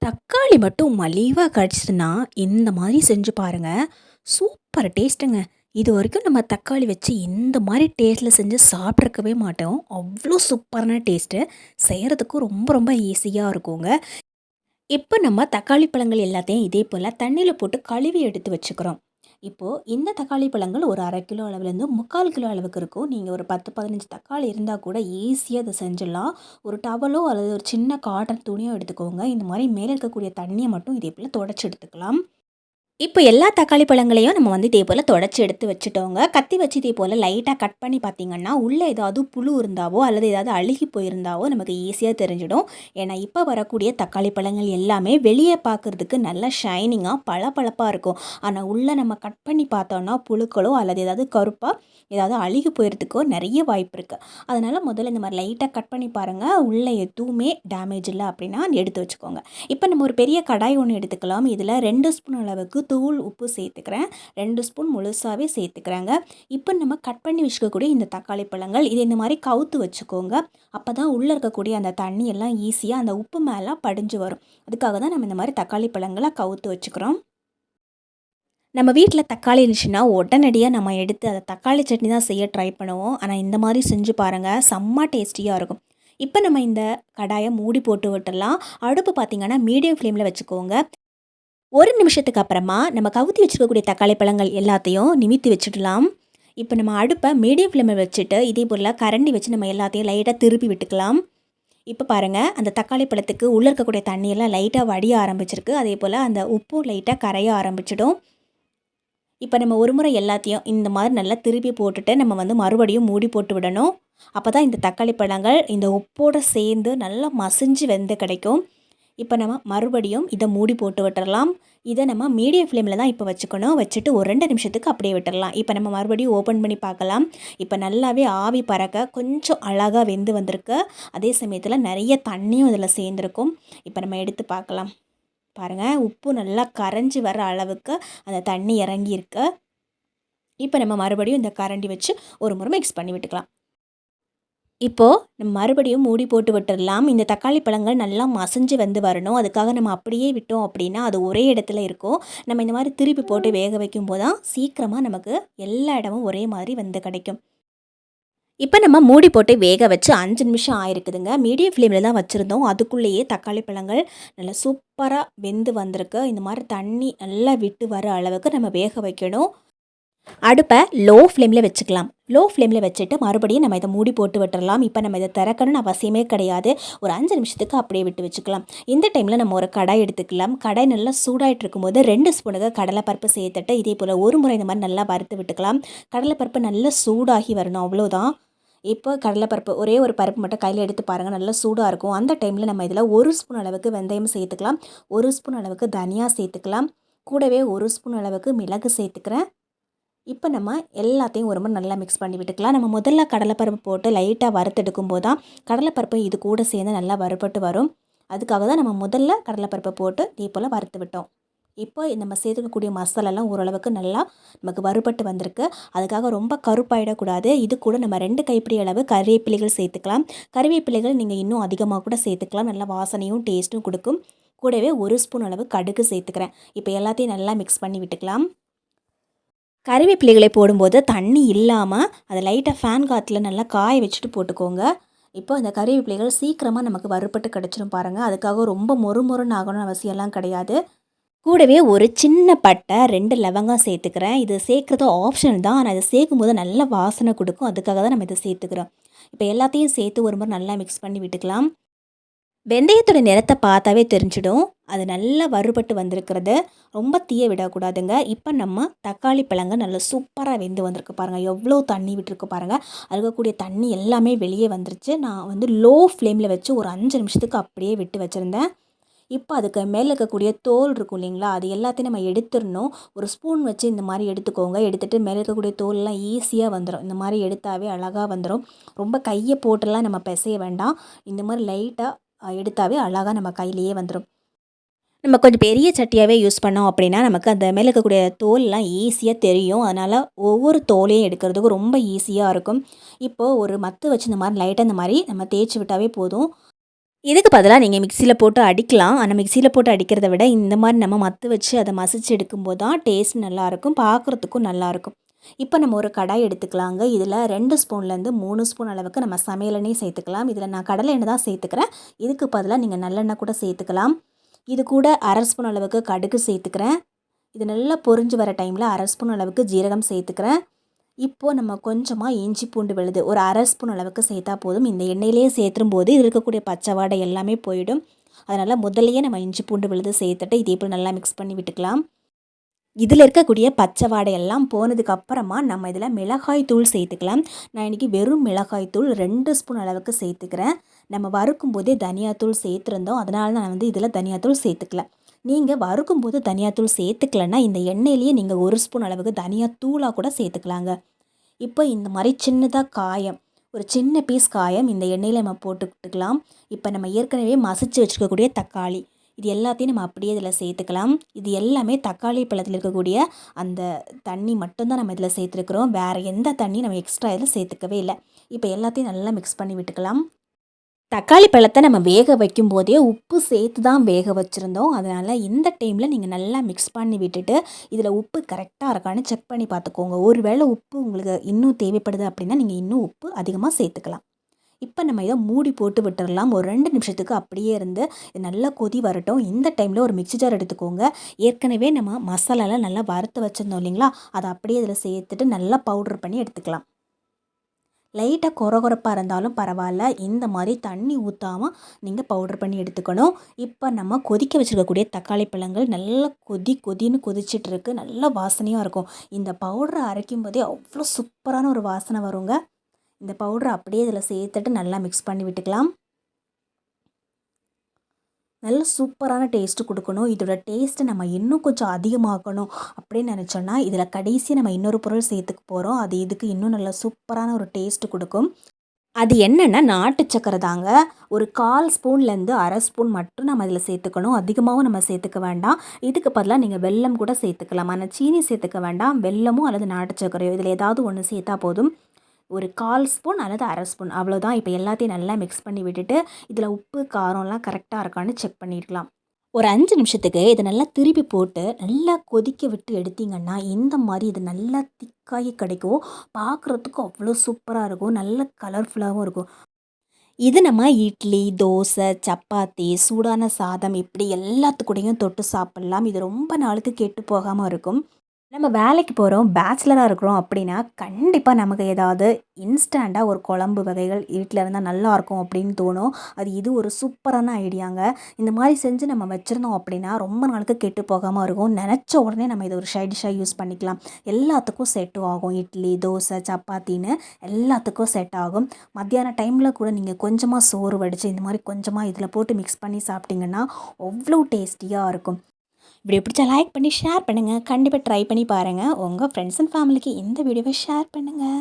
தக்காளி மட்டும் மலிவா கிடச்சிதுன்னா, இந்த மாரி செஞ்சு பாருங்க. சூப்பர் டேஸ்ட்டுங்க. இதுவரைக்கும் நம்ம தக்காளி வச்சு இந்த மாரி டேஸ்ட்ல செஞ்சு சாப்பிட்ருக்கவே மாட்டோம். அவ்ளோ சூப்பரான டேஸ்ட்டு. செய்றதுக்கும் ரொம்ப ரொம்ப ஈஸியா இருக்குங்க. இப்ப நம்ம தக்காளி பழங்கள் எல்லாத்தையும் இதே போல தண்ணீல போட்டு கழுவி எடுத்து வச்சுக்கிறோம். இப்போ இந்த தக்காளி பழங்கள் ஒரு 1/2 கிலோ அளவுலேருந்து 3/4 கிலோ அளவுக்கு இருக்கும். நீங்க ஒரு 10, 15 தக்காளி இருந்தா கூட ஈஸியா இத செஞ்சிடலாம். ஒரு டவலோ அல்லது ஒரு சின்ன காட்டன் துணியோ எடுத்துக்கோங்க. இந்த மாரி மேல இருக்கக்கூடிய தண்ணிய மட்டும் இதே போல தொடச்சு எடுத்துக்கலாம். இப்போ எல்லா தக்காளி பழங்களையும் நம்ம வந்து இதே போல தொடச்சு எடுத்து வச்சுட்டோங்க. கத்தி வச்சு இதே போல லைட்டா கட் பண்ணி பார்த்தீங்கன்னா, உள்ள ஏதாவது புழு இருந்தாவோ, அல்லது ஏதாவது அழுகி போயிருந்தாவோ நமக்கு ஈஸியா தெரிஞ்சிடும். ஏன்னா, இப்ப வரக்கூடிய தக்காளி பழங்கள் எல்லாமே வெளிய பார்க்கறதுக்கு நல்லா ஷைனிங்கா பளபளப்பா இருக்கும். ஆனா, உள்ள நம்ம கட் பண்ணி பார்த்தோம்னா, புழுக்களோ அல்லது ஏதாவது கருப்பா ஏதாவது அழுகி போயிறதுக்கோ நெறைய வாய்ப்பு இருக்கு. அதனால முதல்ல இந்த மாரி லைட்டா கட் பண்ணி பாருங்க. உள்ள எதுவுமே டேமேஜ் இல்ல அப்படின்னா எடுத்து வச்சுக்கோங்க. இப்போ நம்ம ஒரு பெரிய கடாய் ஒண்ணு எடுத்துக்கலாம். இதில 2 ஸ்பூன் அளவுக்கு தூள் உப்பு சேர்த்துக்கிறேன். 2 ஸ்பூன் முழுசாவே சேர்த்துக்கிறேங்க. இப்போ நம்ம கட் பண்ணி வச்சுக்கக்கூடிய இந்த தக்காளி பழங்கள், இத இந்த மாரி கவுத்து வச்சுக்கோங்க. அப்பதான் உள்ள இருக்கக்கூடிய அந்த தண்ணி எல்லாம் ஈஸியா அந்த உப்பு மேல படிஞ்சு வரும். அதுக்காக தான் நம்ம இந்த மாரி தக்காளி பழங்கள கவுத்து வச்சுக்கிறோம். நம்ம வீட்ல தக்காளி இருந்துச்சுன்னா, உடனடியா நம்ம எடுத்து அத தக்காளி சட்னி தான் செய்ய ட்ரை பண்ணுவோம். ஆனா, இந்த மாரி செஞ்சு பாருங்க. செம்ம டேஸ்டியா இருக்கும். இப்ப நம்ம இந்த கடாய மூடி போட்டு விட்டுறலாம். அடுப்பு பார்த்தீங்கன்னா, மீடியம் ஃப்ளேம்ல வச்சுக்கோங்க. 1 நிமிஷத்துக்கு அப்புறமா நம்ம கவுத்தி வச்சிருக்கக்கூடிய தக்காளி பழங்கள் எல்லாத்தையும் நிமித்தி வச்சுடலாம். இப்ப நம்ம அடுப்ப மீடியம் ஃப்ளேம்ல வச்சுட்டு, இதே போல கரண்டி வச்சு நம்ம எல்லாத்தையும் லைட்டா திருப்பி விட்டுக்கலாம். இப்ப பாருங்க, அந்த தக்காளி பழத்துக்கு உள்ள இருக்கக்கூடிய தண்ணியெல்லாம் லைட்டா வடிய ஆரம்பிச்சிருக்கு. அதேபோல அந்த உப்பும் லைட்டா கரைய ஆரம்பிச்சிடும். இப்போ நம்ம ஒரு முறை எல்லாத்தையும் இந்த மாதிரி நல்லா திருப்பி போட்டுட்டு நம்ம வந்து மறுபடியும் மூடி போட்டு விடணும். அப்போ தான் இந்த தக்காளி பழங்கள் இந்த உப்போடு சேர்ந்து நல்லா மசிஞ்சு வெந்து கிடைக்கும். இப்போ நம்ம மறுபடியும் இதை மூடி போட்டு விட்டுறலாம். இதை நம்ம மீடியம் ஃப்ளேமில் தான் இப்போ வச்சுக்கணும். வச்சுட்டு ஒரு 2 நிமிஷத்துக்கு அப்படியே விட்டுறலாம். இப்போ நம்ம மறுபடியும் ஓப்பன் பண்ணி பார்க்கலாம். இப்போ நல்லாவே ஆவி பறக்க கொஞ்சம் அழகாக வெந்து வந்திருக்கு. அதே சமயத்தில் நிறைய தண்ணியும் இதில் சேர்ந்துருக்கும். இப்போ நம்ம எடுத்து பார்க்கலாம். பாருங்கள், உப்பு நல்லா கரைஞ்சி வர அளவுக்கு அந்த தண்ணி இறங்கியிருக்கு. இப்போ நம்ம மறுபடியும் இந்த கரண்டி வச்சு ஒரு முறை மிக்ஸ் பண்ணி விட்டுக்கலாம். இப்போது நம்ம மறுபடியும் மூடி போட்டு விட்டுடலாம். இந்த தக்காளி பழங்கள் நல்லா மசிஞ்சு வந்து வரணும். அதுக்காக நம்ம அப்படியே விட்டோம் அப்படின்னா அது ஒரே இடத்துல இருக்கும். நம்ம இந்த மாதிரி திருப்பி போட்டு வேக வைக்கும் போது தான் சீக்கிரமாக நமக்கு எல்லா இடமும் ஒரே மாதிரி வந்து கிடைக்கும். இப்போ நம்ம மூடி போட்டு வேக வச்சு 5 நிமிஷம் ஆயிருக்குதுங்க. மீடியம் ஃப்ளேமில் தான் வச்சுருந்தோம். அதுக்குள்ளேயே தக்காளி பழங்கள் நல்லா சூப்பராக வெந்து வந்திருக்கு. இந்த மாதிரி தண்ணி நல்லா விட்டு வர அளவுக்கு நம்ம வேக வைக்கணும். அடுப்பை லோ ஃப்ளேமில் வச்சுக்கலாம். லோ ஃப்ளேமில் வச்சுட்டு மறுபடியும் நம்ம இதை மூடி போட்டு விட்டுறலாம். இப்போ நம்ம இதை திறக்கணும்னு அவசியமே கிடையாது. ஒரு 5 நிமிஷத்துக்கு அப்படியே விட்டு வச்சுக்கலாம். இந்த டைமில் நம்ம ஒரு கடாய் எடுத்துக்கலாம். கடாய் நல்லா சூடாயிட்டு இருக்கும்போது 2 ஸ்பூனுக்கு கடலைப்பருப்பு சேர்த்துட்டு இதே போல் ஒரு முறை இந்த மாதிரி நல்லா வறுத்து விட்டுக்கலாம். கடலைப்பருப்பு நல்லா சூடாகி வரணும், அவ்வளோதான். இப்போ கடலைப்பருப்பு ஒரே ஒரு பருப்பு மட்டும் கையில் எடுத்து பாருங்கள், நல்லா சூடாக இருக்கும். அந்த டைமில் நம்ம இதில் 1 ஸ்பூன் அளவுக்கு வெந்தயம் சேர்த்துக்கலாம். 1 ஸ்பூன் அளவுக்கு தனியா சேர்த்துக்கலாம். கூடவே 1 ஸ்பூன் அளவுக்கு மிளகு சேர்த்துக்கிறேன். இப்போ நம்ம எல்லாத்தையும் ஒரு முறை நல்லா மிக்ஸ் பண்ணி விட்டுக்கலாம். நம்ம முதல்ல கடலைப்பருப்பு போட்டு லைட்டாக வறுத்தெடுக்கும் போது தான் கடலைப்பருப்பு இது கூட சேர்ந்து நல்லா வறுபட்டு வரும். அதுக்காக தான் நம்ம முதல்ல கடலைப்பருப்பை போட்டு இதே போல் வறுத்து விட்டோம். இப்போ நம்ம சேர்த்துக்கக்கூடிய மசாலாலாம் ஓரளவுக்கு நல்லா நமக்கு வறுபட்டு வந்திருக்கு. அதுக்காக ரொம்ப கருப்பாயிடக்கூடாது. இது கூட நம்ம 2 கைப்பிடி அளவு கறிவேப்பிலைகள் சேர்த்துக்கலாம். கறிவேப்பிலைகள் நீங்கள் இன்னும் அதிகமாக கூட சேர்த்துக்கலாம். நல்லா வாசனையும் டேஸ்ட்டும் கொடுக்கும். கூடவே 1 ஸ்பூன் அளவு கடுகு சேர்த்துக்கிறேன். இப்போ எல்லாத்தையும் நல்லா மிக்ஸ் பண்ணி விட்டுக்கலாம். கறிவேப்பிலைகளை போடும்போது தண்ணி இல்லாமல் அதை லைட்டாக ஃபேன் காற்றுல நல்லா காய வச்சுட்டு போட்டுக்கோங்க. இப்போ இந்த கறிவேப்பிலைகள் சீக்கிரமாக நமக்கு வறுபட்டு கிடச்சிரும் பாருங்கள். அதுக்காக ரொம்ப மொறுமொறுன்னு ஆகணும்னு அவசியம்லாம் கிடையாது. கூடவே ஒரு சின்ன பட்டை, 2 லவங்கம் சேர்த்துக்கிறேன். இது சேர்க்குறது ஆப்ஷன் தான். ஆனால் இதை சேர்க்கும்போது நல்ல வாசனை கொடுக்கும். அதுக்காக தான் நம்ம இதை சேர்த்துக்கிறோம். இப்போ எல்லாத்தையும் சேர்த்து ஒரு முறை நல்லா மிக்ஸ் பண்ணி விட்டுக்கலாம். வெந்தயத்தோட நிறத்தை பார்த்தாவே தெரிஞ்சிடும். அது நல்லா வறுபட்டு வந்திருக்கிறது. ரொம்ப தீய விடக்கூடாதுங்க. இப்போ நம்ம தக்காளி பழங்கள் நல்லா சூப்பராக வெந்து வந்திருக்கு பாருங்கள். எவ்வளோ தண்ணி விட்டுருக்கு பாருங்கள். இருக்கக்கூடிய தண்ணி எல்லாமே வெளியே வந்துருச்சு. நான் வந்து லோ ஃப்ளேமில் வச்சு ஒரு 5 நிமிஷத்துக்கு அப்படியே விட்டு வச்சுருந்தேன். இப்போ அதுக்கு மேலே இருக்கக்கூடிய தோல் இருக்கும் இல்லைங்களா, அது எல்லாத்தையும் நம்ம எடுத்துடணும். ஒரு ஸ்பூன் வச்சு இந்த மாதிரி எடுத்துக்கோங்க. எடுத்துகிட்டு மேலே இருக்கக்கூடிய தோல்லாம் ஈஸியாக வந்துடும். இந்த மாதிரி எடுத்தாவே அழகாக வந்துடும். ரொம்ப கையை போட்டுலாம் நம்ம பிசைய வேண்டாம். இந்த மாதிரி லைட்டாக எடுத்தாவே அழகாக நம்ம கையிலேயே வந்துடும். நம்ம கொஞ்சம் பெரிய சட்டியாகவே யூஸ் பண்ணோம் அப்படின்னா நமக்கு அந்த மேலே இருக்கக்கூடிய தோல்லாம் ஈஸியாக தெரியும். அதனால் ஒவ்வொரு தோலையும் எடுக்கிறதுக்கு ரொம்ப ஈஸியாக இருக்கும். இப்போது ஒரு மத்து வச்சு இந்த மாதிரி லைட்டாக இந்த மாதிரி நம்ம தேய்ச்சி விட்டாவே போதும். இதுக்கு பதிலா நீங்க மிக்ஸியில போட்டு அடிக்கலாம். ஆனா மிக்ஸியில போட்டு அடிக்கிறத விட, இந்த மாரி நம்ம மத்து வச்சு அத மசிச்சு எடுக்கும்போது தான் டேஸ்ட் நல்லாயிருக்கும். பார்க்குறதுக்கும் நல்லாயிருக்கும். இப்ப நம்ம ஒரு கடாய் எடுத்துக்கலாங்க. இதில 2 ஸ்பூன்லேருந்து 3 ஸ்பூன் அளவுக்கு நம்ம சமையல் எண்ணெய் சேர்த்துக்கலாம். இதில நான் கடலை எண்ணெய் தான் சேர்த்துக்கிறேன். இதுக்கு பதிலா நீங்க நல்லெண்ணெய் கூட சேர்த்துக்கலாம். இது கூட 1/2 ஸ்பூன் அளவுக்கு கடுகு சேர்த்துக்கிறேன். இது நல்லா பொரிஞ்சு வர டைமில 1/2 ஸ்பூன் அளவுக்கு ஜீரகம் சேர்த்துக்கிறேன். இப்போ நம்ம கொஞ்சமா இஞ்சி பூண்டு விழுது ஒரு 1/2 ஸ்பூன் அளவுக்கு சேர்த்தா போதும். இந்த எண்ணெயிலேயே சேர்த்துரும்போது இதில் இருக்கக்கூடிய பச்சை வாடை எல்லாமே போயிடும். அதனால் முதல்லையே நம்ம இஞ்சி பூண்டு விழுது சேர்த்துட்டு இதே போல் நல்லா மிக்ஸ் பண்ணி விட்டுக்கலாம். இதில் இருக்கக்கூடிய பச்சை வாடை எல்லாம் போனதுக்கு அப்புறமா நம்ம இதில் மிளகாய் தூள் சேர்த்துக்கலாம். நான் இன்றைக்கி வெறும் மிளகாய் தூள் 2 ஸ்பூன் அளவுக்கு சேர்த்துக்கிறேன். நம்ம வறுக்கும் போதே தனியாத்தூள் சேர்த்துருந்தோம். அதனால தான் நான் இதில் தனியாத்தூள் சேர்த்துக்கல. நீங்கள் வறுக்கும்போது தனியாத்தூள் சேர்த்துக்கலன்னா இந்த எண்ணெயிலேயே நீங்கள் 1 ஸ்பூன் அளவுக்கு தனியாத்தூளாக கூட சேர்த்துக்கலாங்க. இப்போ இந்த மாதிரி சின்னதாக காயம், ஒரு சின்ன பீஸ் காயம் இந்த எண்ணெயில் நம்ம போட்டுக்கிட்டுக்கலாம். இப்போ நம்ம ஏற்கனவே மசிச்சு வச்சுருக்கக்கூடிய தக்காளி, இது எல்லாத்தையும் நம்ம அப்படியே இதில் சேர்த்துக்கலாம். இது எல்லாமே தக்காளி பழத்தில் இருக்கக்கூடிய அந்த தண்ணி மட்டும்தான் நம்ம இதில் சேர்த்துருக்குறோம். வேறு எந்த தண்ணியும் நம்ம எக்ஸ்ட்ரா இதில் சேர்த்துக்கவே இல்லை. இப்போ எல்லாத்தையும் நல்லா மிக்ஸ் பண்ணி விட்டுக்கலாம். தக்காளி பழத்தை நம்ம வேக வைக்கும்போதே உப்பு சேர்த்து தான் வேக வச்சுருந்தோம். அதனால் இந்த டைமில் நீங்கள் நல்லா மிக்ஸ் பண்ணி விட்டுட்டு இதில் உப்பு கரெக்டாக இருக்கான்னு செக் பண்ணி பார்த்துக்கோங்க. ஒரு வேளை உப்பு உங்களுக்கு இன்னும் தேவைப்படுது அப்படின்னா நீங்கள் இன்னும் உப்பு அதிகமாக சேர்த்துக்கலாம். இப்போ நம்ம இதை மூடி போட்டு விட்டுடலாம். ஒரு 2 நிமிஷத்துக்கு அப்படியே இருந்து இது நல்லா கொதி வரட்டும். இந்த டைமில் ஒரு மிக்ஸி ஜார் எடுத்துக்கோங்க. ஏற்கனவே நம்ம மசாலாலாம் நல்லா வறுத்து வச்சுருந்தோம் இல்லைங்களா, அதை அப்படியே இதில் சேர்த்துட்டு நல்லா பவுட்ரு பண்ணி எடுத்துக்கலாம். லைட்டாக கொரகொரப்பாக இருந்தாலும் பரவாயில்ல, இந்த மாதிரி தண்ணி ஊற்றாமல் நீங்கள் பவுட்ரு பண்ணி எடுத்துக்கணும். இப்போ நம்ம கொதிக்க வச்சுருக்கக்கூடிய தக்காளி பழங்கள் நல்லா கொதின்னு கொதிச்சிட்ருக்கு. நல்லா வாசனையாக இருக்கும். இந்த பவுட்ரை அரைக்கும் போதே அவ்வளோ சூப்பரான ஒரு வாசனை வருங்க. இந்த பவுட்ரை அப்படியே இதில் சேர்த்துட்டு நல்லா மிக்ஸ் பண்ணி விட்டுக்கலாம். நல்ல சூப்பரான டேஸ்ட்டு கொடுக்கணும். இதோட டேஸ்ட்டை நம்ம இன்னும் கொஞ்சம் அதிகமாக்கணும் அப்படின்னு நினச்சோன்னா, இதில் கடைசியாக நம்ம இன்னொரு பொருள் சேர்த்துக்க போகிறோம். அது இதுக்கு இன்னும் நல்லா சூப்பரான ஒரு டேஸ்ட்டு கொடுக்கும். அது என்னென்னா நாட்டு சக்கரை தாங்க. ஒரு 1/4 ஸ்பூன்லேருந்து 1/2 ஸ்பூன் மட்டும் நம்ம இதில் சேர்த்துக்கணும். அதிகமாகவும் நம்ம சேர்த்துக்க வேண்டாம். இதுக்கு பதிலாக நீங்கள் வெல்லம் கூட சேர்த்துக்கலாம். ஆனால் சீனி சேர்த்துக்க வேண்டாம். வெல்லமோ அல்லது நாட்டு சர்க்கரையோ இதில் ஏதாவது ஒன்று சேர்த்தா போதும். ஒரு 1/4 ஸ்பூன் அல்லது 1/2 ஸ்பூன் அவ்வளோதான். இப்போ எல்லாத்தையும் நல்லா மிக்ஸ் பண்ணி விட்டுட்டு இதில் உப்பு, காரம்லாம் கரெக்டாக இருக்கான்னு செக் பண்ணிடலாம். ஒரு 5 நிமிஷத்துக்கு இதை நல்லா திருப்பி போட்டு நல்லா கொதிக்க விட்டு எடுத்தீங்கன்னா இந்த மாதிரி இது நல்லா திக்காகி கிடைக்கும். பார்க்குறதுக்கும் அவ்வளோ சூப்பராக இருக்கும். நல்ல கலர்ஃபுல்லாகவும் இருக்கும். இது நம்ம இட்லி, தோசை, சப்பாத்தி, சூடான சாதம் இப்படி எல்லாத்துக்கூடயும் தொட்டு சாப்பிட்லாம். இது ரொம்ப நாளுக்கு கெட்டு போகாமல் இருக்கும். நம்ம வேலைக்கு போகிறோம், பேச்சுலராக இருக்கிறோம் அப்படின்னா கண்டிப்பாக நமக்கு ஏதாவது இன்ஸ்டண்ட்டாக ஒரு குழம்பு வகைகள் வீட்டில் இருந்தால் நல்லாயிருக்கும் அப்படின்னு தோணும். இது ஒரு சூப்பரான ஐடியாங்க. இந்த மாதிரி செஞ்சு நம்ம வச்சுருந்தோம் அப்படின்னா ரொம்ப நாளுக்கு கெட்டு போகாமல் இருக்கும். நினச்ச உடனே நம்ம இதை ஒரு சைட் டிஷ்ஷாக யூஸ் பண்ணிக்கலாம். எல்லாத்துக்கும் செட்டும் ஆகும். இட்லி, தோசை, சப்பாத்தின்னு எல்லாத்துக்கும் செட் ஆகும். மத்தியான டைமில் கூட நீங்கள் கொஞ்சமாக சோறு வடித்து இந்த மாதிரி கொஞ்சமாக இதில் போட்டு மிக்ஸ் பண்ணி சாப்பிட்டிங்கன்னா அவ்வளோ டேஸ்டியாக இருக்கும். வீடியோ பிடிச்சா லைக் பண்ணி ஷேர் பண்ணுங்கள். கண்டிப்பாக ட்ரை பண்ணி பாருங்கள். உங்கள் ஃப்ரெண்ட்ஸ் அண்ட் ஃபேமிலிக்கு இந்த வீடியோவை ஷேர் பண்ணுங்கள்.